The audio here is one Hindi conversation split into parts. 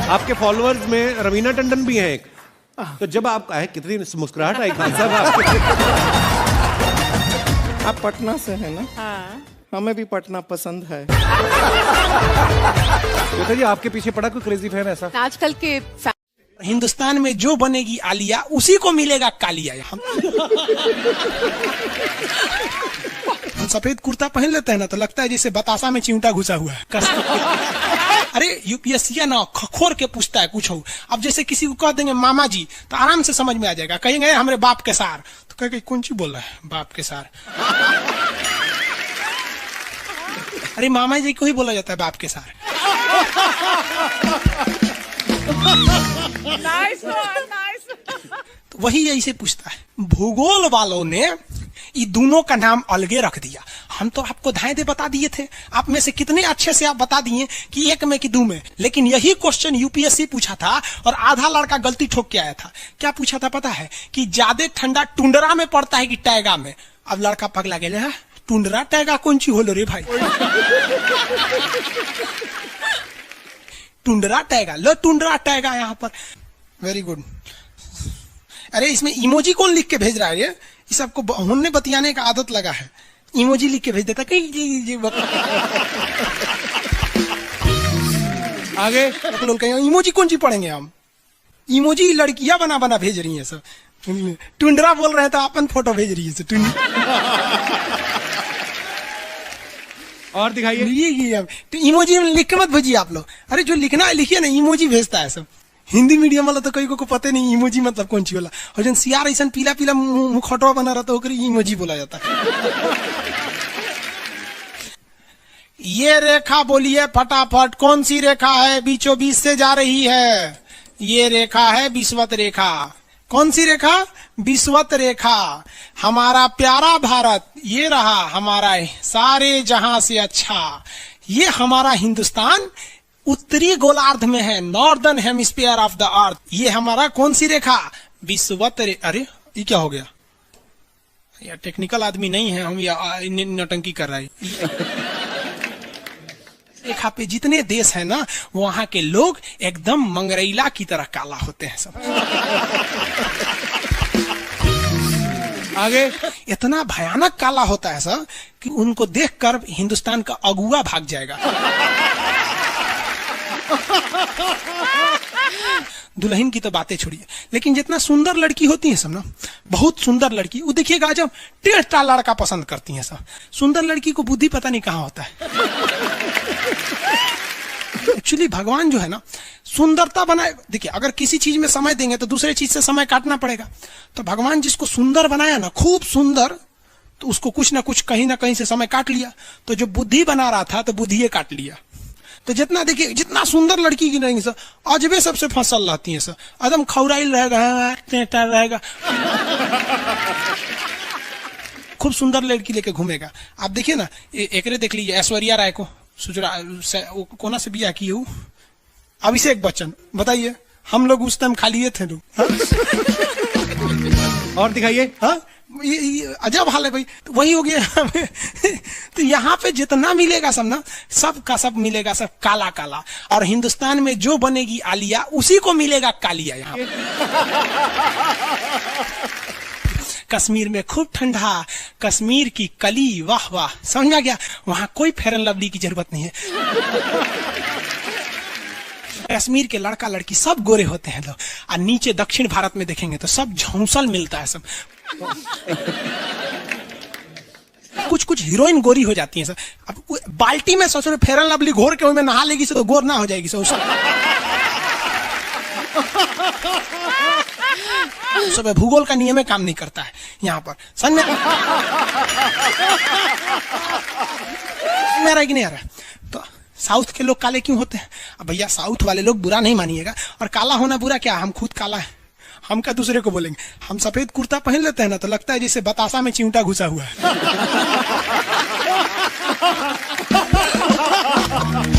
आपके फॉलोअर्स में रवीना टंडन भी हैं एक, तो जब आप आए कितनी मुस्कुराहट आई खान साहब आपके। आप पटना से हैं ना? हाँ। हमें भी पटना पसंद है। तो जी आपके पीछे पड़ा कोई क्रेजी फैन ऐसा? आजकल के हिंदुस्तान में जो बनेगी आलिया उसी को मिलेगा कालिया। हम सफेद कुर्ता पहन लेते हैं ना तो लगता है जैसे बतासा में चिमटा घुसा हुआ है। अरे यूपीएससी ना खखोर के पूछता है कुछ हो। अब जैसे किसी को कह देंगे मामा जी तो आराम से समझ में आ जाएगा। कहेंगे हमारे बाप के सार तो कहेंगे कौन सी बोल रहा है बाप के सार। अरे मामा जी को ही बोला जाता है बाप के सार। Nice nice. तो वही ऐसे पूछता है। भूगोल वालों ने ये दोनों का नाम अलगे रख दिया। हम तो आपको धाए दे बता दिए थे। आप में से कितने अच्छे से आप बता दिए कि एक में कि दो में। लेकिन यही क्वेश्चन यूपीएससी पूछा था और आधा लड़का गलती ठोक के आया था। क्या पूछा था पता है? कि ज्यादा ठंडा टुंडरा में पड़ता है कि टैगा में। अब लड़का पगला गया है। टुंडरा टैगा कौन सी होलो रे भाई? टुंडरा टैगा लो, टुंडरा टैगा यहाँ पर। Very good. अरे इसमें इमोजी कौन लिख के भेज रहा है? ये सबको होने बतियाने का आदत लगा है। इमोजी लिख के भेज देता कहीं। आगे लोग कहेंगे इमोजी कौन सी पढ़ेंगे हम? इमोजी लड़कियां बना बना भेज रही हैं सब। टुंडरा बोल रहे हैं तो अपन फोटो भेज रही है। और दिखाइए। ये इमोजी लिख के मत भेजिए आप लोग। अरे जो लिखना है लिखिए ना, इमोजी भेजता है सब। हिंदी मीडियम वाला तो कई को पता नहीं इमोजी मतलब कौन सी होला। और जन सियार ऐसा पीला पीला मुखटवा बना रहा तो इमोजी बोला जाता है। ये रेखा बोलिए फटाफट, कौन सी रेखा है बीचों बीच से जा रही है? ये रेखा है विषुवत रेखा। कौन सी रेखा? विषुवत रेखा। हमारा प्यारा भारत ये रहा हमारा सारे जहां से अच्छा। ये हमारा हिंदुस्तान उत्तरी गोलार्ध में है, northern hemisphere of the earth. ये हमारा कौन सी रेखा? विषुवत रेखा। अरे ये क्या हो गया यार? टेक्निकल आदमी नहीं है हम, या नौटंकी कर रहा है। रेखा पे जितने देश है ना वहां के लोग एकदम मंगरैला की तरह काला होते हैं सब। आगे इतना भयानक काला होता है सब कि उनको देखकर हिंदुस्तान का अगुआ भाग जाएगा। दुल्हन की तो बातें छोड़िए, लेकिन जितना सुंदर लड़की होती है सब ना, बहुत सुंदर लड़की, वो देखिएगा जब टेढ़ा लड़का पसंद करती है सब। सुंदर लड़की को बुद्धि पता नहीं कहाँ होता है। एक्चुअली भगवान जो है ना सुंदरता बनाए। देखिए अगर किसी चीज में समय देंगे तो दूसरे चीज से समय काटना पड़ेगा। तो भगवान जिसको सुंदर बनाया ना, खूब सुंदर, तो उसको कुछ ना कुछ कहीं ना कहीं से समय काट लिया। तो जो बुद्धि बना रहा था तो बुद्धि काट लिया। तो जितना देखिए जितना सुंदर लड़की की रहेंगी सर, अजबे सबसे फसल रहती है सर, एकदम खौराइल रहेगा। खूब सुंदर लड़की लेके घूमेगा। आप देखिए ना, एक देख लीजिए ऐश्वर्या राय को, कोना से बिया की अभिषेक बच्चन। बताइए हम लोग उस टाइम खा लिए थे लोग। और दिखाइए। हाँ ये अजब हाल है भाई। तो वही हो गया। तो यहाँ पे जितना मिलेगा सब ना, सब का सब मिलेगा सब काला काला। और हिंदुस्तान में जो बनेगी आलिया उसी को मिलेगा कालिया। यहाँ कश्मीर में खूब ठंडा, कश्मीर की कली, वाह वाह, समझ गया। वहां कोई फेयर एंड लवली की जरूरत नहीं है। कश्मीर के लड़का लड़की सब गोरे होते हैं लोग। और नीचे दक्षिण भारत में देखेंगे तो सब झौंसल मिलता है सब। कुछ कुछ हीरोइन गोरी हो जाती है सर। अब बाल्टी में सोच रहे फेयर एंड लवली घोर के में नहा लेगी तो गोर ना हो जाएगी सर। सब भूगोल का नियम काम नहीं करता है यहाँ पर। सन में मेरा कि नहीं आ रहा। तो साउथ के लोग काले क्यों होते हैं? अब भैया साउथ वाले लोग बुरा नहीं मानिएगा, और काला होना बुरा क्या? हम खुद काला है, हम क्या दूसरे को बोलेंगे? हम सफेद कुर्ता पहन लेते हैं ना तो लगता है जैसे बतासा में चिमटा घुसा हुआ है।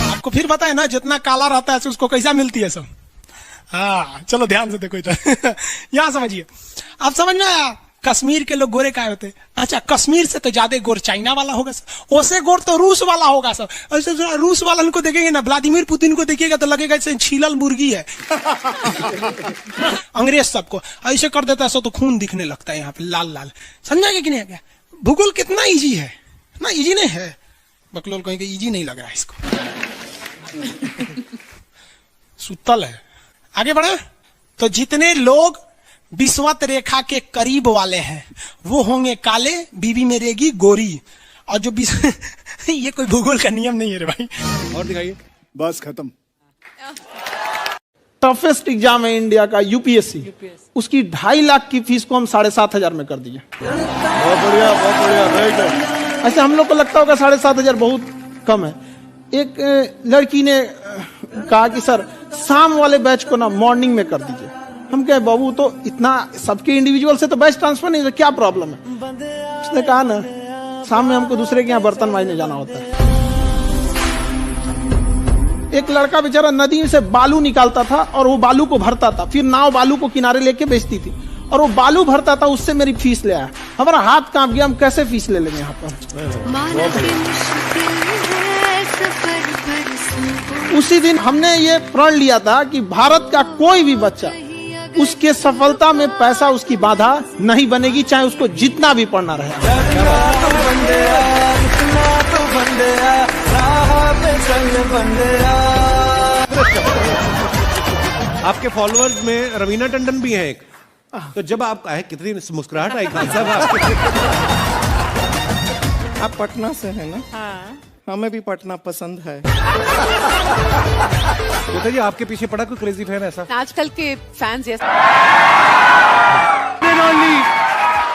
आपको फिर बताए ना जितना काला रहता है उसको कैसा मिलती है सब। हाँ चलो ध्यान से देखो इधर। यहाँ समझिए, आप समझ में आया? कश्मीर के लोग गोरे काय होते? अच्छा, कश्मीर से तो ज्यादा गोर चाइना वाला होगा सर, उससे गोर तो रूस वाला होगा सर। ऐसे रूस वाला को देखेंगे ना, व्लादिमीर पुतिन को देखिएगा तो लगेगा जैसे छीलल मुर्गी है। अंग्रेज सबको ऐसे कर देता है सो तो खून दिखने लगता है यहाँ पे लाल लाल। समझा कि नहीं? क्या भूगोल कितना इजी है ना? इजी नहीं है, बकलोल कहेंगे इजी नहीं लग रहा है इसको। सुतल है। आगे बढ़े तो जितने लोग विषुवत रेखा के करीब वाले हैं वो होंगे काले, बीवी में रहेगी गोरी। और जो ये कोई भूगोल का नियम नहीं है रे भाई। और दिखाइए। बस खत्म। टफेस्ट एग्जाम है इंडिया का, यूपीएससी। उसकी 2.5 लाख की फीस को हम 7,500 में कर दिए। बहुत बढ़िया, बहुत बढ़िया, वेरी गुड। ऐसे हम लोग को लगता होगा 7,500 बहुत कम है। एक लड़की ने कहा कि सर शाम वाले बैच को ना मॉर्निंग में कर दीजिए। हम कहे बाबू तो इतना सबके इंडिविजुअल से तो बैच ट्रांसफर नहीं, क्या प्रॉब्लम है? उसने कहा ना शाम में हमको दूसरे के यहाँ बर्तन मांजने जाना होता है। एक लड़का बेचारा नदी से बालू निकालता था और वो बालू को भरता था, फिर नाव बालू को किनारे लेके बेचती थी और वो बालू भरता था, उससे मेरी फीस ले आया। हमारा हाथ कांप गया, हम कैसे फीस ले लेंगे यहाँ पर। उसी दिन हमने ये प्रण लिया था कि भारत का कोई भी बच्चा उसके सफलता में पैसा उसकी बाधा नहीं बनेगी, चाहे उसको जितना भी पढ़ना रहे। आपके फॉलोअर्स में रवीना टंडन भी हैं एक, तो जब आप आए कितनी मुस्कुराहट आई खान साहब आपके। आप पटना से हैं ना? हाँ। हमें भी पटना पसंद है। तो जी आपके पीछे पड़ा कोई क्रेजी फैन ऐसा? आजकल के फैंस ये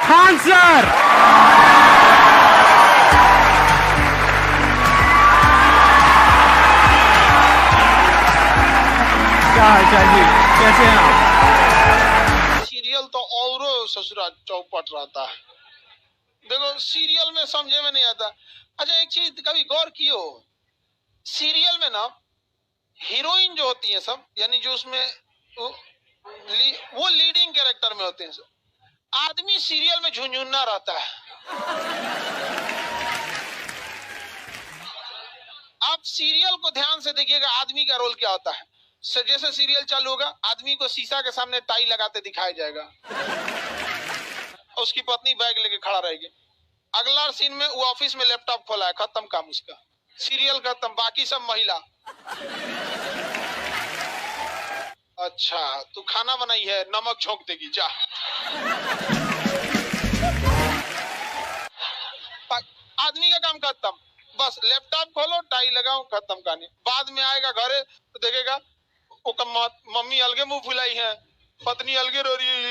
खान सर। क्या हाल चाल जी, कैसे हैं आप? सीरियल तो और ससुरा चौपट रहता है। देखो सीरियल में समझे में नहीं आता। अच्छा एक चीज कभी गौर कियो, सीरियल में ना हीरोइन जो होती है सब, यानी जो उसमें वो लीडिंग कैरेक्टर में होते हैं सब, आदमी सीरियल में झुंझुन्ना रहता है। आप सीरियल को ध्यान से देखिएगा, आदमी का रोल क्या होता है। जैसे सीरियल चालू होगा, आदमी को शीशा के सामने टाई लगाते दिखाया जाएगा, उसकी पत्नी बैग लेके खड़ा रहेगी। अगला सीन में वो ऑफिस में लैपटॉप खोला है, खत्म काम उसका, सीरियल खत्म, बाकी सब महिला। अच्छा तू खाना बनाई है, नमक झोंक देगी जा। आदमी का काम खत्म, बस लैपटॉप खोलो, टाई लगाओ, खत्म कहानी। बाद में आएगा घरे तो देखेगा मम्मी अलगे मुंह फुलाई है, पत्नी अलगे रो रही है,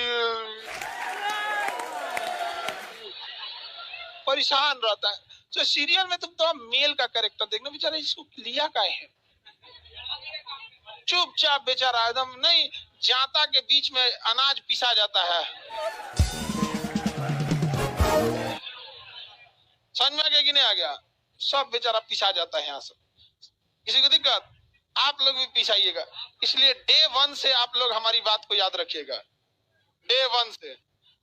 परेशान रहता है। तो सीरियल में तुम तो मेल का कैरेक्टर देखना, बेचारा इसको लिया क्या है, चुपचाप बेचारा एकदम नहीं, जाता के बीच में अनाज पिसा जाता है। समझ में आ गया कि नहीं आ गया? सब बेचारा पिसा जाता है यहाँ से। किसी को दिक्कत? आप लोग भी पिसाइएगा। इसलिए डे 1 से आप लोग हमारी बात को याद रखिएगा। डे 1 से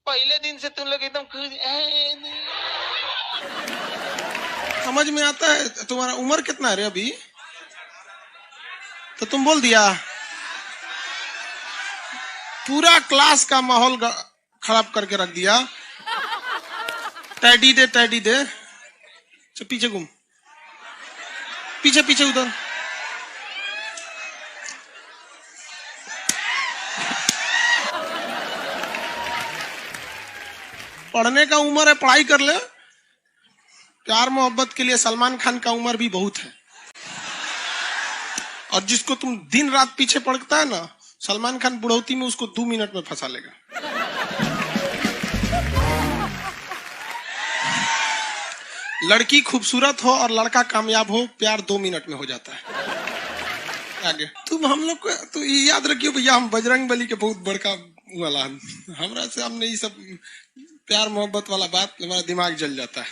पहले दिन से तुम लोग एकदम समझ में आता है। तुम्हारा उम्र कितना है रे अभी? तो तुम बोल दिया, पूरा क्लास का माहौल खराब करके रख दिया। टैडी दे, टैडी दे, चल पीछे घूम, पीछे पीछे उधर। पढ़ने का उम्र है, पढ़ाई कर ले। प्यार मोहब्बत के लिए सलमान खान का उम्र भी बहुत है। और जिसको तुम दिन रात पीछे पड़ता है ना, सलमान खान बुढ़ौती में उसको 2 मिनट में फंसा लेगा। लड़की खूबसूरत हो और लड़का कामयाब हो, प्यार 2 मिनट में हो जाता है। आगे तुम हम लोग को तो ये याद रखियो भैया, हम बजरंग बली के बहुत बड़का वाला, हमरा से हमने ये सब प्यार मोहब्बत वाला बात, हमारा दिमाग जल जाता है।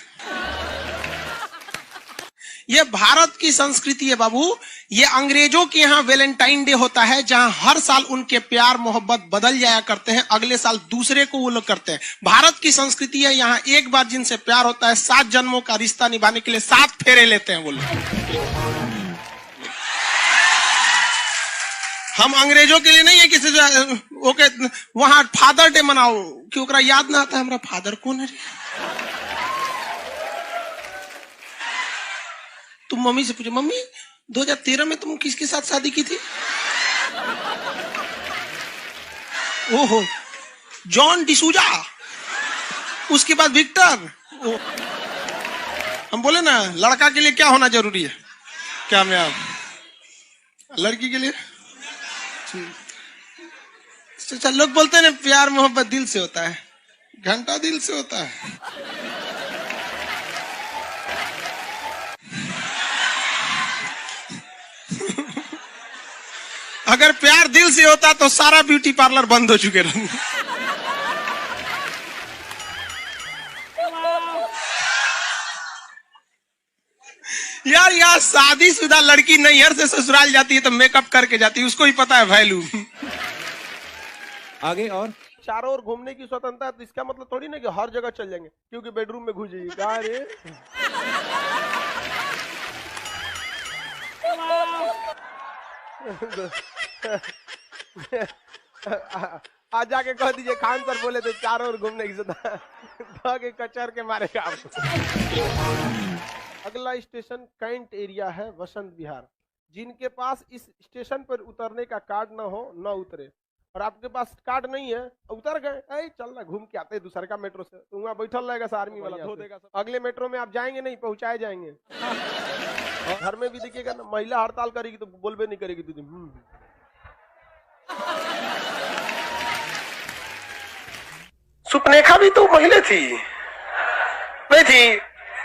ये भारत की संस्कृति है बाबू। ये अंग्रेजों के यहाँ वैलेंटाइन डे होता है, जहां हर साल उनके प्यार मोहब्बत बदल जाया करते हैं, अगले साल दूसरे को वो लोग करते हैं। भारत की संस्कृति है, यहाँ एक बार जिनसे प्यार होता है 7 जन्मों का रिश्ता निभाने के लिए 7 फेरे लेते हैं वो लोग। हम अंग्रेजों के लिए नहीं है किसी ओके वहां फादर डे मनाओ कि ओकरा याद ना आता है हमारा फादर कौन है। तुम मम्मी से पूछो, मम्मी 2013 में तुम किसके साथ शादी की थी? ओहो, जॉन डिसूजा, उसके बाद विक्टर। हम बोले ना लड़का के लिए क्या होना जरूरी है, क्या मैं आप लड़की के लिए अच्छा लोग बोलते हैं ना प्यार मोहब्बत दिल से होता है, घंटा दिल से होता है। अगर प्यार दिल से होता तो सारा ब्यूटी पार्लर बंद हो चुके रहते। यार यार शादीशुदा लड़की नैहर से ससुराल जाती है तो मेकअप करके जाती है, उसको ही पता है वैल्यू। आगे और चारों ओर घूमने की स्वतंत्रता है, तो इसका मतलब थोड़ी ना कि हर जगह चल जाएंगे क्योंकि बेडरूम में घुस जाइए। कहा रे आज जाके कह दीजिए खान सर बोले थे चारों ओर घूमने की स्वतंत्रता के कचर के मारेगा आपको। अगला स्टेशन कैंट एरिया है, वसंत विहार। जिनके पास इस स्टेशन पर उतरने का कार्ड ना हो न उतरे, और आपके पास कार्ड नहीं है उतर गए, चल ना घूम के आते हैं दूसरे का मेट्रो से, तो वहाँ बैठल रहेगा आर्मी वाला धो देगा। अगले मेट्रो में आप जाएंगे नहीं, पहुंचाए जाएंगे। घर में भी देखिएगा ना, महिला हड़ताल करेगी तो बोलबे नहीं करेगी दीदी। सुपनेखा भी तो महिला थी नहीं थी,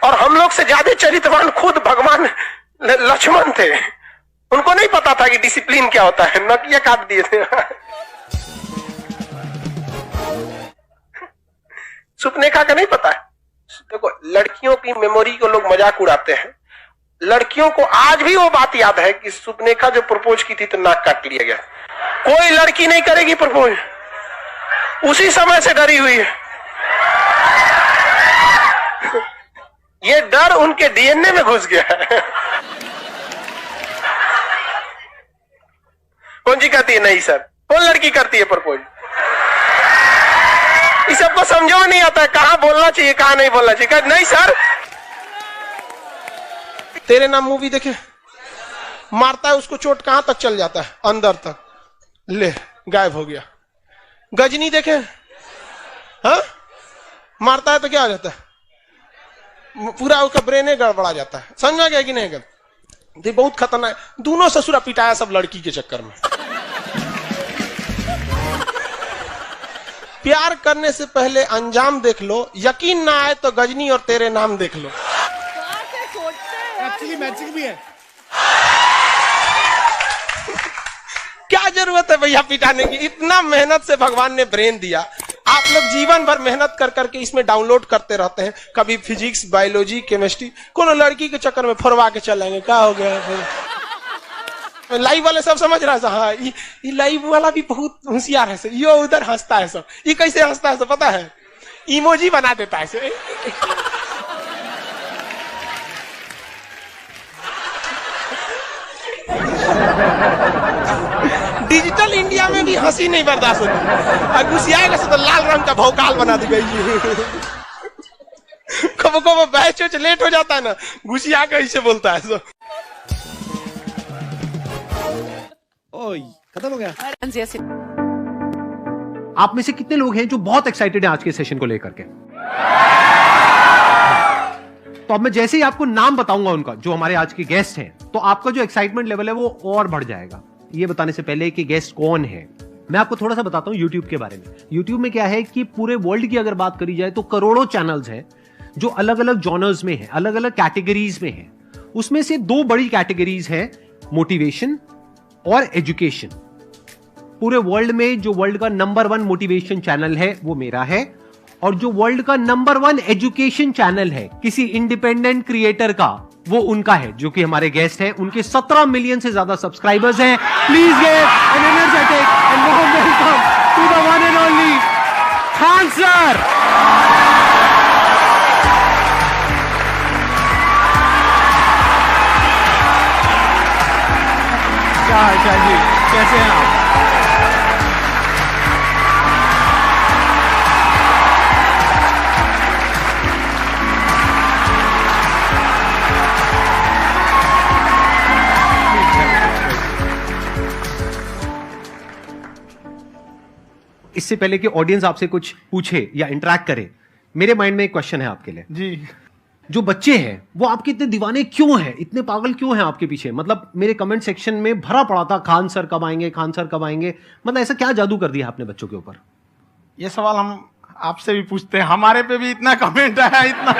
और हम लोग से ज्यादा चरित्रवान खुद भगवान लक्ष्मण थे। उनको नहीं पता था कि डिसिप्लिन क्या होता है, नकिया काट दिए थे। सुपनेखा का नहीं पता है। देखो लड़कियों की मेमोरी को लोग मजाक उड़ाते हैं, लड़कियों को आज भी वो बात याद है कि सुपनेखा जो प्रपोज की थी तो नाक काट लिया गया। कोई लड़की नहीं करेगी प्रपोज, उसी समय से डरी हुई है। ये डर उनके डीएनए में घुस गया है। कौन जी कहती है नहीं सर, कौन लड़की करती है प्रपोज? इस सबको समझो में नहीं आता है कहां बोलना चाहिए कहां नहीं बोलना चाहिए। नहीं सर, तेरे नाम मूवी देखे, मारता है उसको चोट कहां तक चल जाता है, अंदर तक, ले गायब हो गया। गजनी देखे, हाँ मारता है तो क्या हो जाता है, पूरा उसका ब्रेन गड़बड़ा जाता है। समझा गया कि नहीं? गल बहुत खतरनाक। दोनों ससुरा पिटाया सब लड़की के चक्कर में। प्यार करने से पहले अंजाम देख लो, यकीन ना आए तो गजनी और तेरे नाम देख लो। एक्चुअली मैचिंग भी है। क्या जरूरत है भैया पिटाने की? इतना मेहनत से भगवान ने ब्रेन दिया, आप लोग जीवन भर मेहनत कर करके इसमें डाउनलोड करते रहते हैं, कभी फिजिक्स, बायोलॉजी, केमिस्ट्री। कोनो लड़की के चक्कर में फरवा के चलेंगे, क्या हो गया फिर? लाइव वाले सब समझ रहा है, हाँ ये लाइव वाला भी बहुत होशियार है, यो उधर हंसता है सब। ये कैसे हंसता है सब पता है? इमोजी बना देता है। डिजिटल इंडिया में भी हंसी नहीं बर्दाश्त होती, और घुसियाएगा तो लाल रंग का भौकाल बना दी गई। कब कब बैच लेट हो जाता है ना, घुसिया के ऐसे बोलता है। ओह खत्म हो गया। fans जैसे आप में से कितने लोग हैं जो बहुत एक्साइटेड हैं आज के सेशन को लेकर के? तो अब मैं जैसे ही आपको नाम बताऊंगा उनका, जो हमारे आज के गेस्ट हैं, तो आपका जो एक्साइटमेंट लेवल है वो और बढ़ जाएगा। ये बताने से पहले कि गेस्ट कौन है, मैं आपको थोड़ा सा बताता हूं यूट्यूब के बारे में। यूट्यूब में क्या है कि पूरे वर्ल्ड की अगर बात करी जाए तो करोड़ों चैनल्स हैं जो अलग अलग जॉनर्स में हैं, अलग अलग कैटेगरीज में हैं। उसमें से 2 बड़ी कैटेगरीज हैं, मोटिवेशन और एजुकेशन। पूरे वर्ल्ड में जो वर्ल्ड का नंबर 1 मोटिवेशन चैनल है वो मेरा है, और जो वर्ल्ड का नंबर 1 एजुकेशन चैनल है किसी इंडिपेंडेंट क्रिएटर का वो उनका है, जो कि हमारे गेस्ट हैं। उनके 17 मिलियन से ज्यादा सब्सक्राइबर्स हैं। Please give an energetic and warm welcome to the one and only Khan sir. क्या हाल जी, कैसे हैं आप? इससे पहले कि ऑडियंस आपसे कुछ पूछे या इंटरेक्ट करे, मेरे माइंड में एक क्वेश्चन है आपके लिए जी। जो बच्चे हैं वो आपके इतने दीवाने क्यों हैं, इतने पागल क्यों हैं आपके पीछे? मतलब मेरे कमेंट सेक्शन में भरा पड़ा था खान सर कब आएंगे, खान सर कब आएंगे। मतलब ऐसा क्या जादू कर दिया आपने बच्चों के ऊपर? ये सवाल हम आपसे भी पूछते हैं, हमारे पे भी इतना कमेंट आया, इतना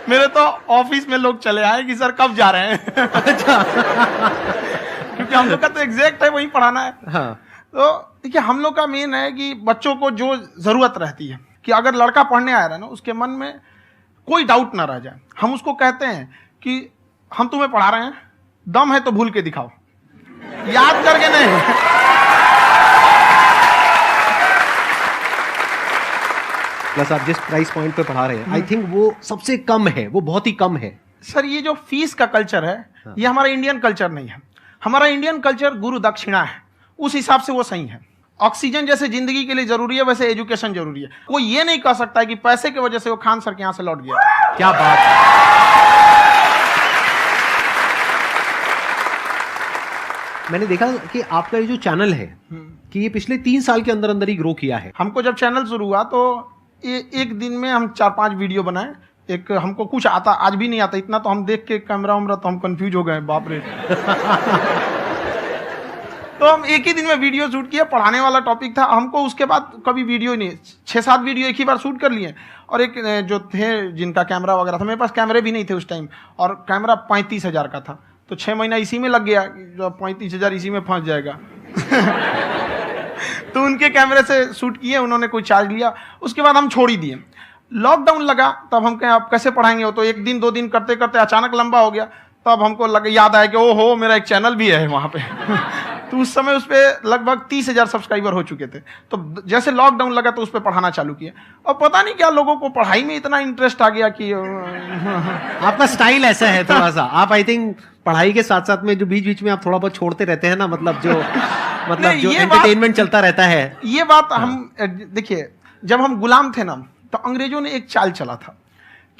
मेरे तो ऑफिस में लोग चले आए कि सर कब जा रहे हैं। अच्छा। क्योंकि हम लोग का तो एग्जैक्ट है, वही पढ़ाना है। हाँ। तो देखिए, हम लोग का मेन है कि बच्चों को जो जरूरत रहती है कि अगर लड़का पढ़ने आया रहा ना, उसके मन में कोई डाउट ना रह जाए। हम उसको कहते हैं कि हम तुम्हें पढ़ा रहे हैं, दम है तो भूल के दिखाओ, याद करके नहीं। प्लस आप जिस प्राइस पॉइंट पे पढ़ा रहे हैं, आई थिंक वो सबसे कम है, वो बहुत ही कम है। सर, ये जो फीस का कल्चर है, ये हमारा इंडियन कल्चर नहीं है। हमारा इंडियन कल्चर गुरु दक्षिणा है, उस हिसाब से वो सही है। ऑक्सीजन जैसे जिंदगी के लिए जरूरी है, वैसे एजुकेशन जरूरी है। कोई ये नहीं कह सकता है कि पैसे की वजह से वो खान सर के यहां से लौट गया। क्या बात है। मैंने देखा कि आपका ये जो चैनल है कि ये पिछले 3 साल के अंदर अंदर ही ग्रो किया है। हमको जब चैनल शुरू हुआ तो एक दिन में हम 4-5 वीडियो बनाए। एक हमको कुछ आता, आज भी नहीं आता इतना, तो हम देख के कैमरा उमरा तो हम कंफ्यूज हो गए, बाप रे। तो हम एक ही दिन में वीडियो शूट किया, पढ़ाने वाला टॉपिक था हमको। उसके बाद कभी वीडियो नहीं, 6-7 वीडियो एक ही बार शूट कर लिए। और एक जो थे जिनका कैमरा वगैरह था, मेरे पास कैमरे भी नहीं थे उस टाइम, और कैमरा 35,000 का था। तो 6 महीना इसी में लग गया, जो 35,000 इसी में फंस जाएगा। तो उनके कैमरे से शूट किए, उन्होंने कोई चार्ज लिया, उसके बाद हम छोड़ ही दिए। लॉकडाउन लगा, तब हम कहें आप कैसे पढ़ाएंगे? वो तो 1 दिन 2 दिन करते करते अचानक लंबा हो गया। तब हमको याद आया कि ओहो, मेरा एक चैनल भी है वहाँ पे। तो उस समय उस पर लगभग 30,000 सब्सक्राइबर हो चुके थे। तो जैसे लॉकडाउन लगा तो उस पर पढ़ाना चालू किया, और पता नहीं क्या लोगों को पढ़ाई में इतना इंटरेस्ट आ गया कि आपका स्टाइल ऐसा है थोड़ा सा। आप आई थिंक पढ़ाई के साथ साथ में जो बीच बीच में आप थोड़ा बहुत छोड़ते रहते हैं ना, मतलब जो एंटरटेनमेंट चलता रहता है। ये बात हम देखिए, जब हम गुलाम थे ना, तो अंग्रेजों ने एक चाल चला था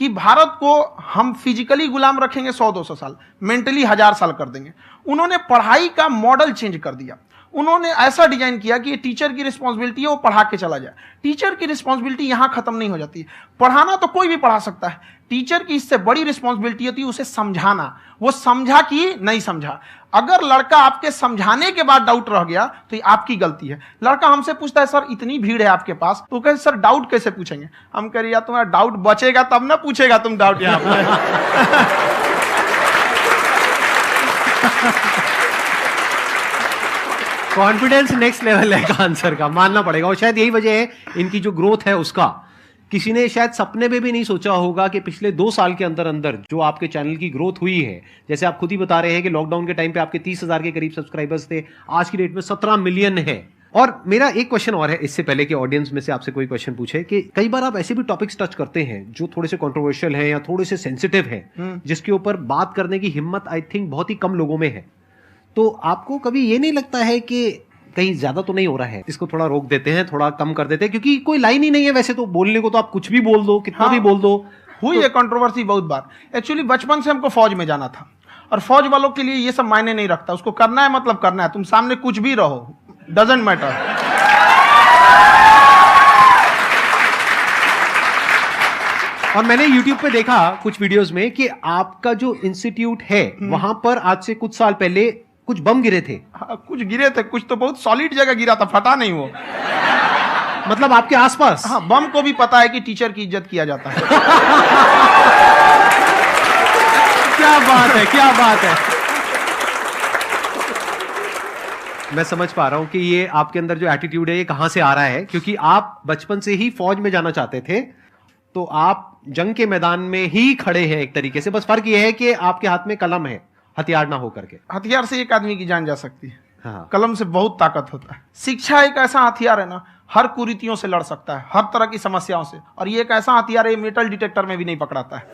कि भारत को हम फिजिकली गुलाम रखेंगे 100-200 साल, मेंटली 1000 साल कर देंगे। उन्होंने पढ़ाई का मॉडल चेंज कर दिया। उन्होंने ऐसा डिजाइन किया कि ये टीचर की रिस्पॉन्सिबिलिटी है, वो पढ़ा के चला जाए। टीचर की रिस्पॉन्सिबिलिटी यहां खत्म नहीं हो जाती। पढ़ाना तो कोई भी पढ़ा सकता है, टीचर की इससे बड़ी रिस्पॉन्सिबिलिटी होती है उसे समझाना। वो समझा कि नहीं समझा। अगर लड़का आपके समझाने के बाद डाउट रह गया तो ये आपकी गलती है। लड़का हमसे पूछता है, सर इतनी भीड़ है आपके पास, तो कहे सर डाउट कैसे पूछेंगे? हम कह रहे यार, तुम्हारा डाउट बचेगा तब ना पूछेगा तुम डाउट यहाँ पे। कॉन्फिडेंस नेक्स्ट लेवल है खान सर का, मानना पड़ेगा। और शायद यही वजह है इनकी जो ग्रोथ है उसका। किसी ने शायद सपने में भी नहीं सोचा होगा कि पिछले 2 साल के अंदर अंदर जो आपके चैनल की ग्रोथ हुई है, जैसे आप खुद ही बता रहे हैं कि लॉकडाउन के टाइम पे आपके 30,000 के करीब सब्सक्राइबर्स थे, आज की डेट में 17 मिलियन है। और मेरा एक क्वेश्चन और है, इससे पहले कि ऑडियंस में से आपसे कोई क्वेश्चन पूछे, कि कई बार आप ऐसे भी टॉपिक्स टच करते हैं जो थोड़े से कंट्रोवर्शियल हैं या थोड़े से सेंसिटिव हैं, जिसके ऊपर बात करने की हिम्मत आई थिंक बहुत ही कम लोगों में है। तो आपको कभी ये नहीं लगता है कि कहीं ज्यादा तो नहीं हो रहा है, इसको थोड़ा रोक देते हैं, थोड़ा कम कर देते हैं? क्योंकि कोई लाइन ही नहीं है वैसे तो बोलने को, तो आप कुछ भी बोल दो, कितना भी बोल दो। हुई है कंट्रोवर्सी बहुत बार। एक्चुअली बचपन से हमको फौज में जाना था, और फौज वालों के लिए ये सब मायने नहीं रखता। उसको करना है मतलब करना है, तुम सामने कुछ भी रहो, डजंट मैटर। और मैंने YouTube पे देखा कुछ वीडियोस में कि आपका जो इंस्टीट्यूट है वहां पर आज से कुछ साल पहले कुछ बम गिरे थे। हाँ, कुछ गिरे थे, कुछ तो बहुत सॉलिड जगह गिरा था, फटा नहीं वो। मतलब आपके आसपास? हाँ, बम को भी पता है कि टीचर की इज्जत किया जाता है। क्या बात है, क्या बात है। मैं समझ पा रहा हूं कि ये आपके अंदर जो एटीट्यूड है ये कहां से आ रहा है, क्योंकि आप बचपन से ही फौज में जाना चाहते थे। तो आप जंग के मैदान में ही खड़े हैं एक तरीके से, बस फर्क यह है कि आपके हाथ में कलम है, हथियार ना हो करके। हथियार से एक आदमी की जान जा सकती है, हाँ। कलम से बहुत ताकत होता है। शिक्षा एक ऐसा हथियार है ना, हर कुरीतियों से लड़ सकता है, हर तरह की समस्याओं से। और ये एक ऐसा हथियार है, मेटल डिटेक्टर में भी नहीं पकड़ाता है।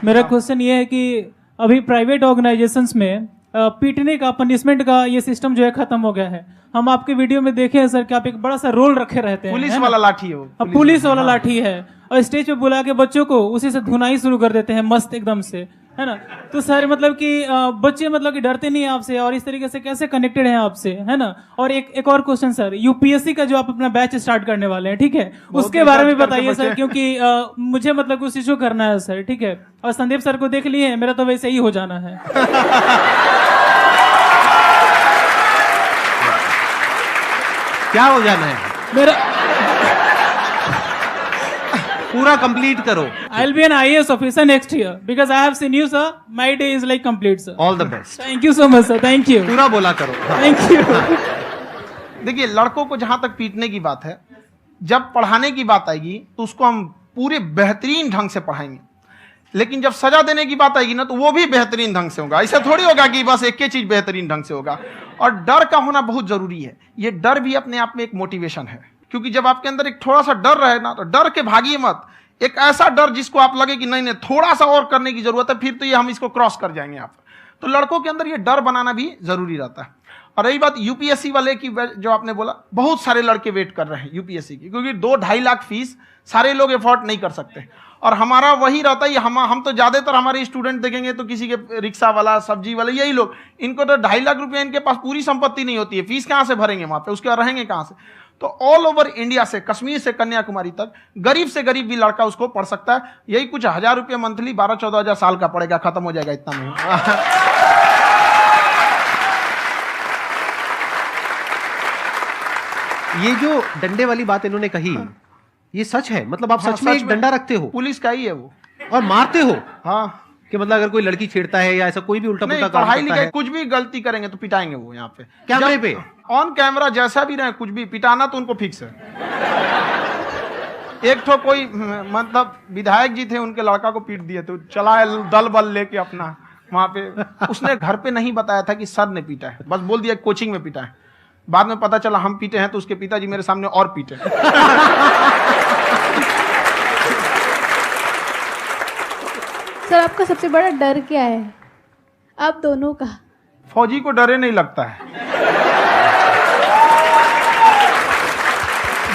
मेरा क्वेश्चन ये है कि अभी प्राइवेट ऑर्गेनाइजेशंस में पीटने का, पनिशमेंट का ये सिस्टम जो है खत्म हो गया है। हम आपके वीडियो में देखे हैं सर कि आप एक बड़ा सा रोल रखे रहते हैं, पुलिस है वाला ना? लाठी है वो, पुलिस वाला लाठी है, और स्टेज पे बुला के बच्चों को उसी से धुनाई शुरू कर देते हैं मस्त एकदम से, है ना? तो सर मतलब कि बच्चे मतलब कि डरते नहीं हैं आपसे, और इस तरीके से कैसे कनेक्टेड हैं आपसे, है ना? और एक और क्वेश्चन सर, यूपीएससी का जो आप अपना बैच स्टार्ट करने वाले हैं, ठीक है, उसके बारे में बताइए सर, क्योंकि मुझे मतलब कुछ इशू करना है सर, ठीक है? और संदीप सर को देख लिए, मेरा तो वैसे ही हो जाना है। क्या हो जाना है? मेरा पूरा कंप्लीट करो। I'll be an IAS officer next year because I have seen you, sir. My day is like complete, sir. All the best. Thank you so much, sir. Thank you. पूरा बोला करो। Thank you. देखिए, लड़कों को जहां तक पीटने की बात है, जब पढ़ाने की बात आएगी तो उसको हम पूरे बेहतरीन ढंग से पढ़ाएंगे। लेकिन जब सजा देने की बात आएगी ना, तो वो भी बेहतरीन ढंग से होगा। ऐसा थोड़ी होगा कि बस एक ही चीज बेहतरीन ढंग से होगा। और डर का होना बहुत जरूरी है। ये डर भी अपने आप में एक मोटिवेशन है, क्योंकि जब आपके अंदर एक थोड़ा सा डर रहे ना, तो डर के भागिए मत। एक ऐसा डर जिसको आप लगे कि नहीं नहीं थोड़ा सा और करने की जरूरत है, फिर तो ये हम इसको क्रॉस कर जाएंगे यहाँ पर। तो लड़कों के अंदर ये डर बनाना भी जरूरी रहता है। और रही बात यूपीएससी वाले की, जो आपने बोला, बहुत सारे लड़के वेट कर रहे हैं यूपीएससी की, क्योंकि 2-2.5 लाख फीस सारे लोग एफोर्ड नहीं कर सकते। और हमारा वही रहता है, हम तो ज्यादातर हमारे स्टूडेंट देखेंगे तो किसी के रिक्शा वाला, सब्जी वाला, यही लोग, इनको तो 2.5 लाख रुपया, इनके पास पूरी संपत्ति नहीं होती है, फीस कहाँ से भरेंगे वहां पे, उसके बाद रहेंगे कहाँ से? तो ऑल ओवर इंडिया से, कश्मीर से कन्याकुमारी तक, गरीब से गरीब भी लड़का उसको पढ़ सकता है। यही कुछ 1000 रुपये मंथली, 12-14 हजार साल का पड़ेगा, खत्म हो जाएगा इतना में। ये जो डंडे वाली बात इन्होंने कही, ये सच है? मतलब आप सच में एक डंडा रखते हो? पुलिस का ही है वो। और मारते हो? हाँ। कि मतलब अगर कोई लड़की छेड़ता है या ऐसा कोई भी उल्टा पुल्टा काम पढ़ाई करता लिखाई है, कुछ भी गलती करेंगे तो पिटाएंगे वो यहाँ पे, कैमरे पे, ऑन कैमरा, जैसा भी रहे, कुछ भी पिटाना तो उनको फिक्स है। एक तो कोई मतलब विधायक जी थे, उनके लड़का को पीट दिए, तो चला दल बल लेके अपना वहां पे। उसने घर पे नहीं बताया था कि सर ने पीटा है, बस बोल दिया कोचिंग में पीटा है। बाद में पता चला हम पीटे हैं, तो उसके पिताजी मेरे सामने और पीटे। सर, आपका सबसे बड़ा डर क्या है, आप दोनों का? फौजी को डरे नहीं लगता है,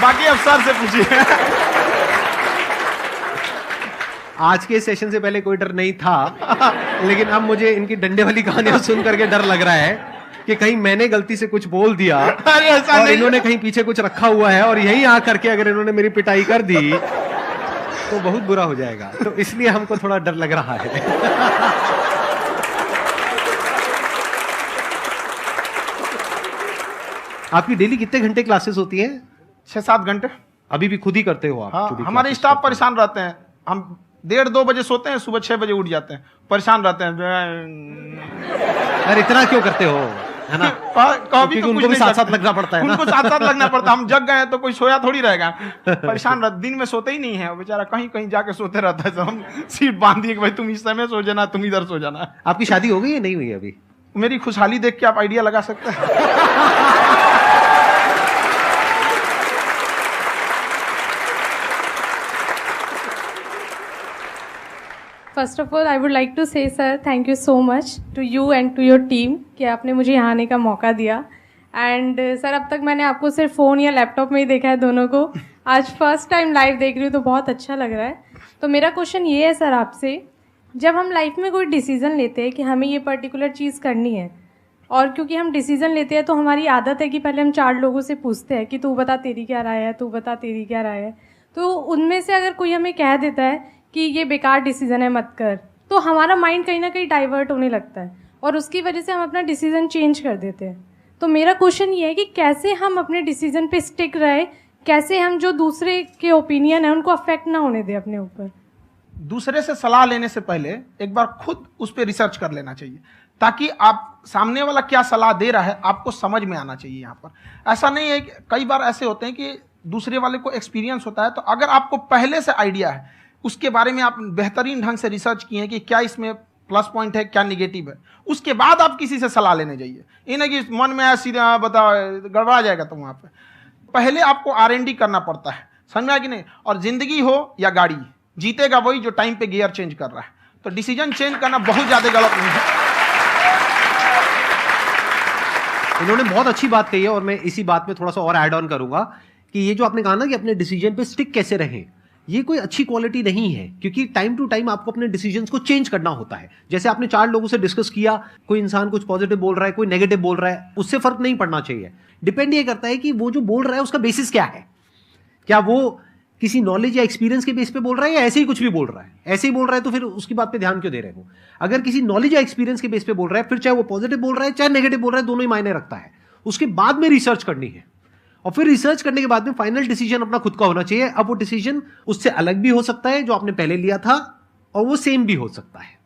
बाकी अफसर से पूछिए। आज के सेशन से पहले कोई डर नहीं था, लेकिन अब मुझे इनकी डंडे वाली कहानियां सुन करके डर लग रहा है कि कहीं मैंने गलती से कुछ बोल दिया और इन्होंने कहीं पीछे कुछ रखा हुआ है, और यही आ करके अगर इन्होंने मेरी पिटाई कर दी तो बहुत बुरा हो जाएगा। तो इसलिए हमको थोड़ा डर लग रहा है। आपकी डेली कितने घंटे क्लासेस होती हैं? 6-7 घंटे। अभी भी खुद ही करते हो आप? हाँ, हमारे स्टाफ परेशान रहते हैं। हम 1:30-2 बजे सोते हैं, सुबह 6 बजे उठ जाते हैं, परेशान रहते हैं। यार इतना क्यों करते हो, है ना? कभी तो उनको भी साथ साथ लगना पड़ता है ना? उनको साथ साथ लगना पड़ता है। हम जग गए तो कोई सोया थोड़ी रहेगा, परेशान रहते, दिन में सोते ही नहीं है बेचारा, कहीं कहीं जाके सोते रहता है। हम सीट बांध दिए कि भाई तुम इस समय सो जाना, तुम इधर सो जाना। आपकी शादी हो गई है? नहीं हुई अभी? मेरी खुशहाली देख के आप आइडिया लगा सकते हैं। First of all I would like to say sir, thank you so much to you and to your team कि आपने मुझे यहाँ आने का मौका दिया। एंड सर, अब तक मैंने आपको सिर्फ फ़ोन या लैपटॉप में ही देखा है दोनों को, आज फर्स्ट टाइम लाइव देख रही हूँ तो बहुत अच्छा लग रहा है। तो मेरा क्वेश्चन ये है सर आपसे, जब हम लाइफ में कोई डिसीज़न लेते हैं कि हमें ये पर्टिकुलर चीज़ करनी है, और क्योंकि हम डिसीज़न लेते हैं तो हमारी आदत है कि पहले हम 4 लोगों से पूछते हैं कि तू बता तेरी क्या राय है, तू बता तेरी क्या राय है। तो उनमें से अगर कोई हमें कह देता है कि ये बेकार डिसीजन है, मत कर, तो हमारा माइंड कहीं ना कहीं डाइवर्ट होने लगता है और उसकी वजह से हम अपना डिसीजन चेंज कर देते हैं। तो मेरा क्वेश्चन ये है कि कैसे हम अपने डिसीजन पे स्टिक रहे, कैसे हम जो दूसरे के ओपिनियन है उनको अफेक्ट ना होने दें अपने ऊपर। दूसरे से सलाह लेने से पहले एक बार खुद उस पर रिसर्च कर लेना चाहिए। ताकि आप सामने वाला क्या सलाह दे रहा है आपको समझ में आना चाहिए। यहाँ पर ऐसा नहीं है कि कई बार ऐसे होते हैं कि दूसरे वाले को एक्सपीरियंस होता है, तो अगर आपको पहले से आइडिया है, उसके बारे में आप बेहतरीन ढंग से रिसर्च किए हैं कि क्या इसमें प्लस पॉइंट है क्या निगेटिव है, उसके बाद आप किसी से सलाह लेने जाइए। ये नहीं कि मन में ऐसी बताओ गड़बड़ा जाएगा। तो वहाँ पे पहले आपको R&D करना पड़ता है, समझ में आया कि नहीं। और जिंदगी हो या गाड़ी, जीतेगा वही जो टाइम पे गियर चेंज कर रहा है। तो डिसीजन चेंज करना बहुत ज्यादा गलत नहीं है। इन्होंने बहुत अच्छी बात कही है और मैं इसी बात में थोड़ा सा और ऐड ऑन करूंगा कि ये जो आपने कहा ना कि अपने डिसीजन पे स्टिक कैसे रहें, ये कोई अच्छी क्वालिटी नहीं है, क्योंकि टाइम टू टाइम आपको अपने डिसीजंस को चेंज करना होता है। जैसे आपने 4 लोगों से डिस्कस किया, कोई इंसान कुछ पॉजिटिव बोल रहा है, कोई नेगेटिव बोल रहा है, उससे फर्क नहीं पड़ना चाहिए। डिपेंड ये करता है कि वो जो बोल रहा है उसका बेसिस क्या है। क्या वो किसी नॉलेज या एक्सपीरियंस के बेस पे बोल रहा है या ऐसे ही कुछ भी बोल रहा है? ऐसे ही बोल रहा है तो फिर उसकी बात पे ध्यान क्यों दे रहे हो? अगर किसी नॉलेज या एक्सपीरियंस के बेस पे बोल रहा है, फिर चाहे वो पॉजिटिव बोल रहा है चाहे नेगेटिव बोल रहा है, दोनों ही मायने रखता है। उसके बाद में रिसर्च करनी है और फिर रिसर्च करने के बाद में फाइनल डिसीजन अपना खुद का होना चाहिए। अब वो डिसीजन उससे अलग भी हो सकता है जो आपने पहले लिया था, और वो सेम भी हो सकता है।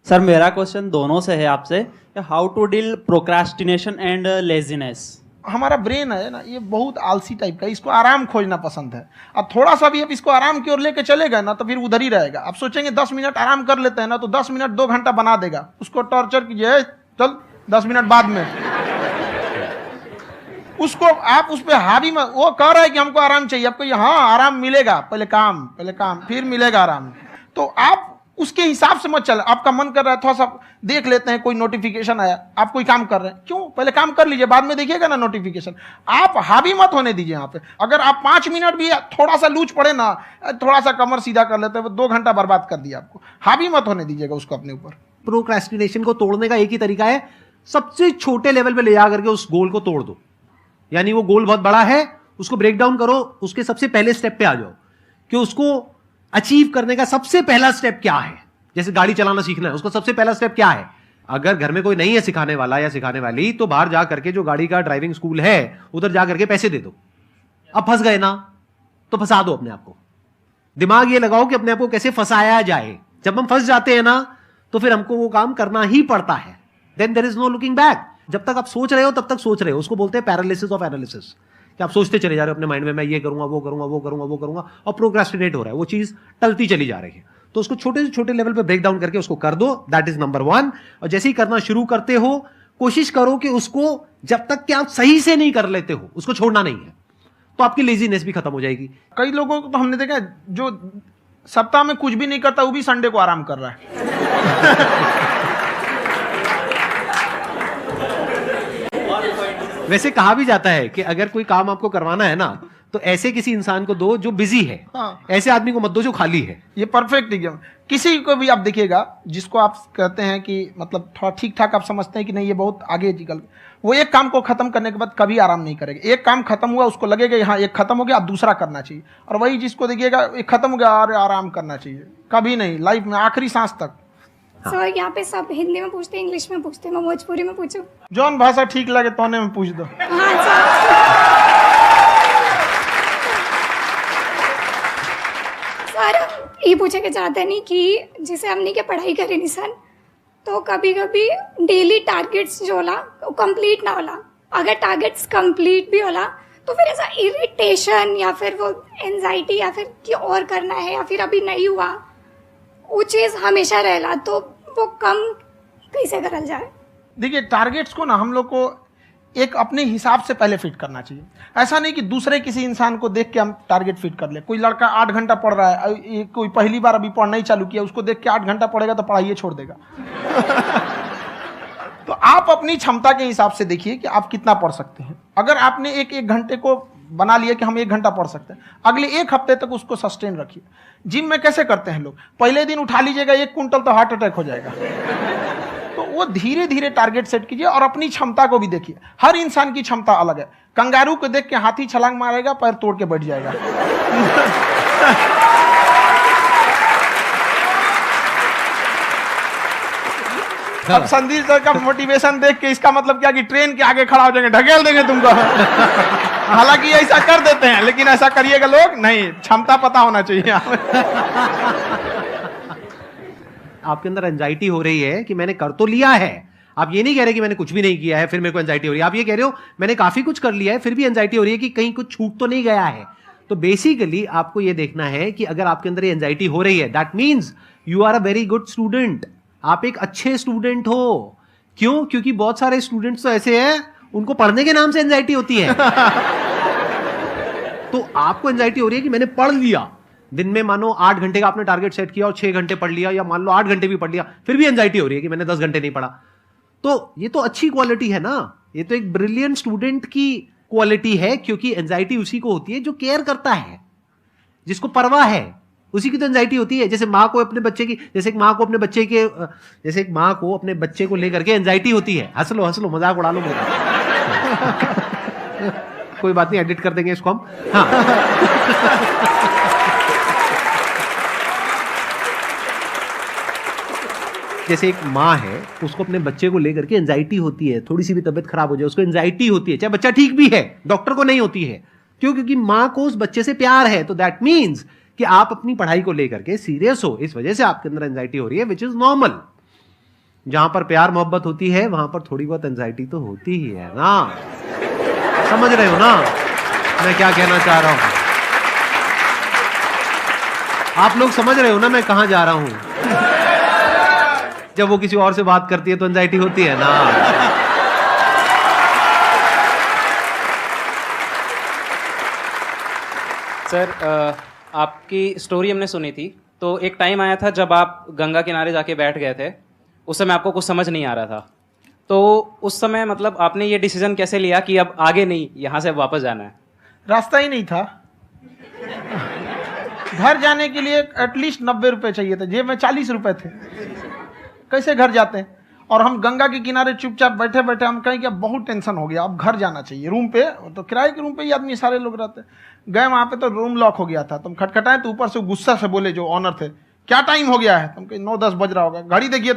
सर मेरा क्वेश्चन दोनों से है आपसे, how to deal procrastination and laziness. हमारा ब्रेन है ना, ये बहुत आलसी टाइप का, इसको आराम खोजना पसंद है। अब थोड़ा सा भी अब इसको आराम की ओर लेके चलेगा ना तो फिर उधर ही रहेगा। आप सोचेंगे 10 मिनट आराम कर लेते हैं ना, तो 10 मिनट 2 घंटा बना देगा। उसको टॉर्चर कीजिए, चल 10 मिनट बाद में। उसको आप उस पर हावी में, वो कह रहा है कि हमको आराम चाहिए, आपको हाँ आराम मिलेगा, पहले काम फिर मिलेगा आराम। तो आप उसके हिसाब से मत चल। आपका मन कर रहा है थोड़ा सा देख लेते हैं, कोई नोटिफिकेशन आया, आप कोई काम कर रहे हैं, क्यों पहले काम कर लीजिए, बाद में देखिएगा ना नोटिफिकेशन। आप हावी मत होने दीजिए यहाँ पे। अगर आप 5 मिनट भी थोड़ा सा लूज पड़े ना, थोड़ा सा कमर सीधा कर लेते हैं, वो 2 घंटा बर्बाद कर दिया आपको। हावी मत होने दीजिएगा उसको अपने ऊपर। प्रोक्रेस्टिनेशन को तोड़ने का एक ही तरीका है, सबसे छोटे लेवल पे ले जा करके उस गोल को तोड़ दो। यानी वो गोल बहुत बड़ा है, उसको ब्रेक डाउन करो, उसके सबसे पहले स्टेप पे आ जाओ कि उसको अचीव करने का सबसे पहला स्टेप क्या है। जैसे गाड़ी चलाना सीखना है, उसका सबसे पहला स्टेप क्या है। अगर घर में कोई नहीं है सिखाने वाला या सिखाने वाली, तो बाहर जा करके जो गाड़ी का ड्राइविंग स्कूल है उधर जा करके पैसे दे दो। अब फंस गए ना तो फंसा दो अपने आप को। दिमाग ये लगाओ कि अपने आप को कैसे फंसाया जाए। जब हम फंस जाते हैं ना तो फिर हमको वो काम करना ही पड़ता है। Then there is no looking back. जब तक आप सोच रहे हो तब तक सोच रहे हो, उसको बोलते हैं पैरालिसिस ऑफ एनालिसिस, कि आप सोचते चले जा रहे हो अपने माइंड में, मैं ये करूंगा वो करूंगा वो करूंगा वो करूंगा, और प्रोक्रेस्टिनेट हो रहा है, वो चीज टलती चली जा रही है। तो उसको छोटे से छोटे लेवल पे ब्रेक डाउन करके उसको कर दो, दैट इज नंबर 1। और जैसे ही करना शुरू करते हो, कोशिश करो कि उसको जब तक कि आप सही से नहीं कर लेते हो उसको छोड़ना नहीं है, तो आपकी लेजीनेस भी खत्म हो जाएगी। कई लोगों को तो हमने देखा जो सप्ताह में कुछ भी नहीं करता, वो भी संडे को आराम कर रहा है। वैसे कहा भी जाता है कि अगर कोई काम आपको करवाना है ना, तो ऐसे किसी इंसान को दो जो बिजी है। हाँ। ऐसे आदमी को मत दो जो खाली है। ये परफेक्ट एग्जाम। किसी को भी आप देखिएगा जिसको आप कहते हैं कि मतलब थोड़ा ठीक ठाक आप समझते हैं कि नहीं ये बहुत आगे निकल, वो एक काम को खत्म करने के बाद कभी आराम नहीं करेगा। एक काम खत्म हुआ उसको लगेगा हाँ एक खत्म हो गया, अब दूसरा करना चाहिए। और वही जिसको देखिएगा एक खत्म हो गया और आराम करना चाहिए, कभी नहीं, लाइफ में आखिरी सांस तक। सर यहाँ पे सब हिंदी में पूछते हैं, इंग्लिश में पूछते हैं, मैं भोजपुरी में पूछूं? जौन भाषा ठीक लगे तोने में पूछ दो। हाँ सर। सर ये पूछे के चाहते नहीं कि जैसे हमने के पढ़ाई करी नहीं सर, तो कभी कभी डेली टारगेट्स जो होला वो कंप्लीट ना होला। अगर टारगेट्स कंप्लीट भी होला तो फिर ऐसा इरिटेशन या फिर वो एंजाइटी या फिर कि और करना है या फिर अभी नहीं हुआ, वो चीज हमेशा रहेला। तो वो कम कैसे करल जाए? देखिए टारगेट्स को ना हम लोग को एक अपने हिसाब से पहले फिट करना चाहिए। ऐसा नहीं कि दूसरे किसी इंसान को देख के हम टारगेट फिट कर ले। कोई लड़का 8 घंटा पढ़ रहा है, कोई पहली बार अभी पढ़ना ही चालू किया, उसको देख के 8 घंटा पढ़ेगा तो पढ़ाई छोड़ देगा। तो आप अपनी क्षमता के हिसाब से देखिए कि आप कितना पढ़ सकते हैं। अगर आपने एक घंटे को बना लिया कि हम 1 घंटा पढ़ सकते हैं, अगले 1 हफ्ते तक उसको सस्टेन रखिए। जिम में कैसे करते हैं लोग, पहले दिन उठा लीजिएगा 1 क्विंटल तो हार्ट अटैक हो जाएगा। तो वो धीरे धीरे टारगेट सेट कीजिए और अपनी क्षमता को भी देखिए। हर इंसान की क्षमता अलग है। कंगारू को देख के हाथी छलांग मारेगा, पैर तोड़ के बैठ जाएगा। अब संदीप सर का मोटिवेशन देख के इसका मतलब क्या कि ट्रेन के आगे खड़ा हो जाएंगे, ढकेल देंगे तुमको। हालांकि ऐसा कर देते हैं, लेकिन ऐसा करिएगा लोग नहीं, क्षमता पता होना चाहिए। आपके अंदर एंजाइटी हो रही है कि मैंने कर तो लिया है, आप ये नहीं कह रहे कि मैंने कुछ भी नहीं किया है फिर मेरे को एंजाइटी हो रही है, आप ये कह रहे हो मैंने काफी कुछ कर लिया है फिर भी एंजाइटी हो रही है कि कहीं कुछ छूट तो नहीं गया है। तो बेसिकली आपको ये देखना है कि अगर आपके अंदर ये एंजाइटी हो रही है, that means you are a very good student, आप एक अच्छे स्टूडेंट हो। क्यों? क्योंकि बहुत सारे स्टूडेंट्स तो ऐसे हैं उनको पढ़ने के नाम से एंजाइटी होती है। तो आपको एंजाइटी हो रही है कि मैंने पढ़ लिया, दिन में मानो 8 घंटे का आपने टारगेट सेट किया और 6 घंटे पढ़ लिया, या मान लो 8 घंटे भी पढ़ लिया, फिर भी एंजाइटी हो रही है कि मैंने 10 घंटे नहीं पढ़ा। तो ये तो अच्छी क्वालिटी है ना, ये तो एक ब्रिलियंट स्टूडेंट की क्वालिटी है, क्योंकि एंजाइटी उसी को होती है जो केयर करता है, जिसको परवाह है, उसी की तो एंजाइटी होती है। जैसे माँ को अपने बच्चे की, जैसे एक माँ को अपने बच्चे को लेकर के एंजाइटी होती है। हंस लो मजाक उड़ा लो मेरा। कोई बात नहीं, एडिट कर देंगे इसको हम। हाँ। जैसे एक माँ है, उसको अपने बच्चे को लेकर के एंजाइटी होती है, थोड़ी सी भी तबीयत खराब हो जाए उसको एंजाइटी होती है, चाहे बच्चा ठीक भी है, डॉक्टर को नहीं होती है। क्यों? क्योंकि माँ को उस बच्चे से प्यार है। तो दैट मीन्स कि आप अपनी पढ़ाई को लेकर के सीरियस हो, इस वजह से आपके अंदर एंजाइटी हो रही है, विच इज नॉर्मल। जहां पर प्यार मोहब्बत होती है वहां पर थोड़ी बहुत एंजाइटी तो होती ही है ना। समझ रहे हो ना मैं क्या कहना चाह रहा हूं? आप लोग समझ रहे हो ना मैं कहां जा रहा हूं? जब वो किसी और से बात करती है तो एंजाइटी होती है ना। सर आपकी स्टोरी हमने सुनी थी, तो एक टाइम आया था जब आप गंगा किनारे जाके बैठ गए थे, उस समय आपको कुछ समझ नहीं आ रहा था, तो उस समय मतलब आपने ये डिसीजन कैसे लिया कि अब आगे नहीं, यहाँ से वापस जाना है? रास्ता ही नहीं था। घर जाने के लिए एटलीस्ट 90 रुपए चाहिए थे, जेब में 40 रुपए थे, कैसे घर जाते हैं? और हम गंगा के किनारे चुपचाप बैठे बैठे हम कहें कि अब बहुत टेंशन हो गया, अब घर जाना चाहिए। रूम पे तो किराए के रूम पे ही आदमी सारे लोग रहते, गए वहां पे तो रूम लॉक हो गया था। तुम खटखटाए तो ऊपर से गुस्सा से बोले जो ऑनर थे, क्या टाइम हो गया है? तुम कहे 9-10 बज रहा होगा, घड़ी देखिए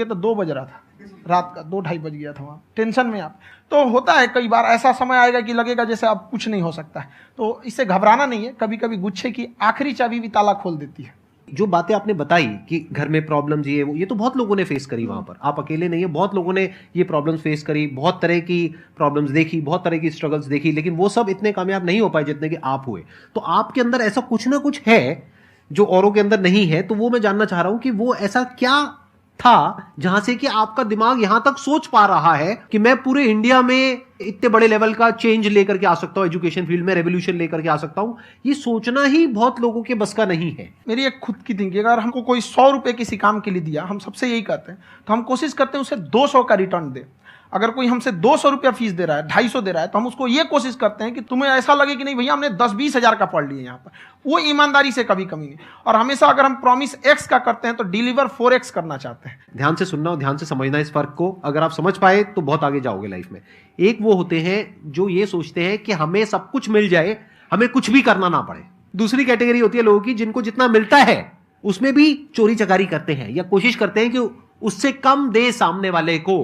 तो 2 बज रहा था, रात का 2-2:30 बज गया था वहाँ। टेंशन में आप तो होता है, कई बार ऐसा समय आएगा कि लगेगा जैसे आप कुछ नहीं हो सकता है, तो इससे घबराना नहीं है। कभी कभी गुच्छे की आखिरी चाबी भी ताला खोल देती है। जो बातें आपने बताई कि घर में प्रॉब्लम्स ये तो बहुत लोगों ने फेस करी वहां पर, आप अकेले नहीं है, बहुत लोगों ने ये प्रॉब्लम्स फेस करी, बहुत तरह की प्रॉब्लम्स देखी, बहुत तरह की स्ट्रगल्स देखी, लेकिन वो सब इतने कामयाब नहीं हो पाए जितने कि आप हुए। तो आपके अंदर ऐसा कुछ ना कुछ है जो औरों के अंदर नहीं है, तो वो मैं जानना चाह रहा हूं कि वो ऐसा क्या था जहां से कि आपका दिमाग यहां तक सोच पा रहा है कि मैं पूरे इंडिया में इतने बड़े लेवल का चेंज लेकर के आ सकता हूं, एजुकेशन फील्ड में रेवोल्यूशन लेकर के आ सकता हूं। ये सोचना ही बहुत लोगों के बस का नहीं है। मेरी एक खुद की थिंकिंग, अगर हमको कोई 100 रुपए किसी काम के लिए दिया, हम सबसे यही कहते हैं, तो हम कोशिश करते हैं उसे 200 का रिटर्न दे। अगर कोई हमसे 200 रुपया फीस दे रहा है, 250 दे रहा है, तो हम उसको ये कोशिश करते हैं कि तुम्हें ऐसा लगे कि नहीं भैया हमने 10-20 हजार का पढ़ लिया यहाँ पर, वो ईमानदारी से कभी कमी नहीं। और हमेशा अगर हम प्रॉमिस X का करते हैं तो डिलीवर 4X करना चाहते हैं। ध्यान से सुनना और ध्यान से समझना इस फर्क को, अगर आप समझ पाए तो बहुत आगे जाओगे लाइफ में। एक वो होते हैं जो ये सोचते हैं कि हमें सब कुछ मिल जाए, हमें कुछ भी करना ना पड़े। दूसरी कैटेगरी होती है लोगों की जिनको जितना मिलता है उसमें भी चोरी चकारी करते हैं या कोशिश करते हैं कि उससे कम दे सामने वाले को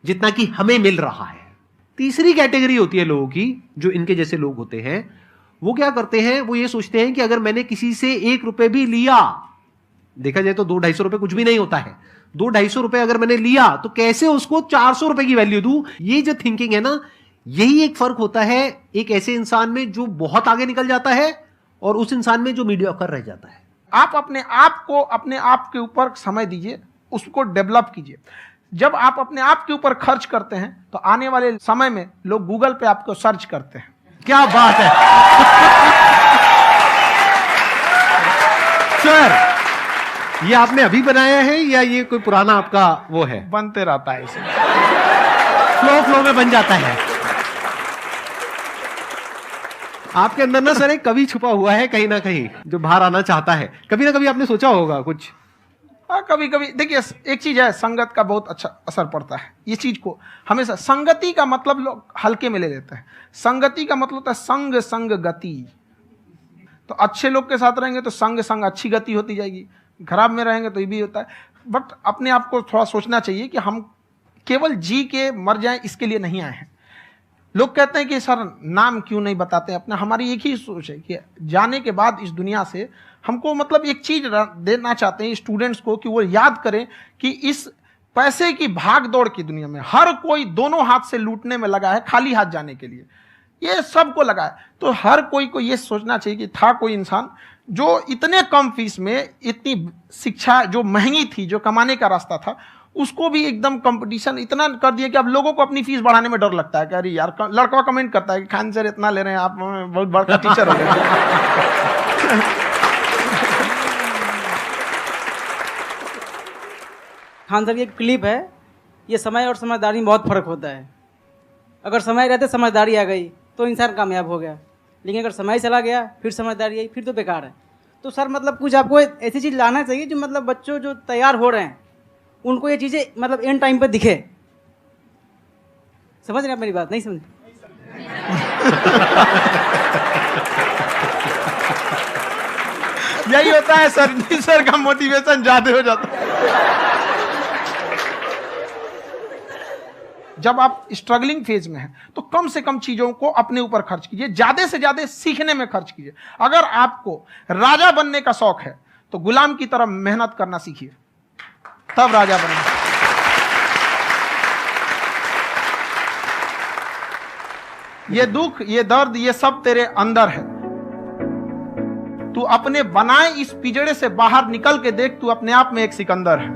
जितना कि हमें मिल रहा है। तीसरी कैटेगरी होती है लोगों की, जो इनके जैसे लोग होते हैं, वो क्या करते हैं, वो ये सोचते हैं कि अगर मैंने किसी से 1 रुपए भी लिया, देखा जाए तो 200-250 रुपए कुछ भी नहीं होता है, 200-250 रुपए अगर मैंने लिया तो कैसे उसको 400 रुपए की वैल्यू दूं। ये जो थिंकिंग है ना, यही एक फर्क होता है एक ऐसे इंसान में जो बहुत आगे निकल जाता है और उस इंसान में जो मीडियोकर रह जाता है। आप अपने आप को अपने आप के ऊपर समय दीजिए, उसको डेवलप कीजिए। जब आप अपने आप के ऊपर खर्च करते हैं तो आने वाले समय में लोग गूगल पे आपको सर्च करते हैं। क्या बात है सर, ये आपने अभी बनाया है या ये कोई पुराना आपका वो है? बनते रहता है, इसे फ्लो में बन जाता है। आपके अंदर ना सर एक कवि छुपा हुआ है कहीं ना कहीं जो बाहर आना चाहता है। कभी ना कभी आपने सोचा होगा कुछ? हाँ, कभी कभी देखिए, एक चीज है, संगत का बहुत अच्छा असर पड़ता है। ये चीज को हमेशा, संगति का मतलब लोग हल्के में ले लेते हैं। संगति का मतलब होता है संग संग गति। तो अच्छे लोग के साथ रहेंगे तो संग संग अच्छी गति होती जाएगी, खराब में रहेंगे तो ये भी होता है। बट अपने आप को थोड़ा सोचना चाहिए कि हम केवल जी के मर जाएं इसके लिए नहीं आए हैं। लोग कहते हैं कि सर नाम क्यों नहीं बताते अपना। हमारी एक ही सोच है कि जाने के बाद इस दुनिया से हमको मतलब एक चीज देना चाहते हैं स्टूडेंट्स को कि वो याद करें कि इस पैसे की भाग दौड़ की दुनिया में हर कोई दोनों हाथ से लूटने में लगा है खाली हाथ जाने के लिए, ये सबको लगा है। तो हर कोई को ये सोचना चाहिए कि था कोई इंसान जो इतने कम फीस में इतनी शिक्षा जो महंगी थी, जो कमाने का रास्ता था, उसको भी एकदम कंपटीशन इतना कर दिया कि अब लोगों को अपनी फीस बढ़ाने में डर लगता है कि अरे यार, लड़का कमेंट करता है कि खान सर इतना ले रहे हैं, आप बहुत बड़ा टीचर हो गए। खान सर की एक क्लिप है, ये समय और समझदारी में बहुत फर्क होता है। अगर समय रहते समझदारी आ गई तो इंसान कामयाब हो गया, लेकिन अगर समय चला गया फिर समझदारी आई फिर तो बेकार है। तो सर मतलब कुछ आपको ऐसी चीज़ लाना चाहिए जो मतलब बच्चों जो तैयार हो रहे हैं उनको ये चीज़ें मतलब एंड टाइम पर दिखे। समझ रहे आप मेरी बात? नहीं समझ? यही होता है सर, सर का मोटिवेशन ज्यादा हो जाता है। जब आप स्ट्रगलिंग फेज में हैं तो कम से कम चीजों को अपने ऊपर खर्च कीजिए, ज्यादा से ज्यादा सीखने में खर्च कीजिए। अगर आपको राजा बनने का शौक है तो गुलाम की तरह मेहनत करना सीखिए, तब राजा बनेंगे। ये दुख, ये दर्द, ये सब तेरे अंदर है। तू अपने बनाए इस पिजड़े से बाहर निकल के देख, तू अपने आप में एक सिकंदर है।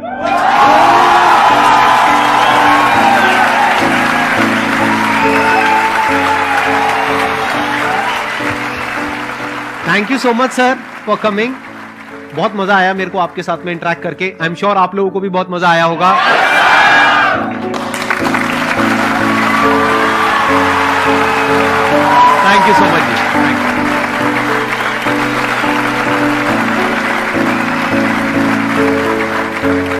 Thank you so much sir for coming. बहुत मजा आया मेरे को आपके साथ में इंटरेक्ट करके। आई एम श्योर आप लोगों को भी बहुत मजा आया होगा। Thank you so much ji.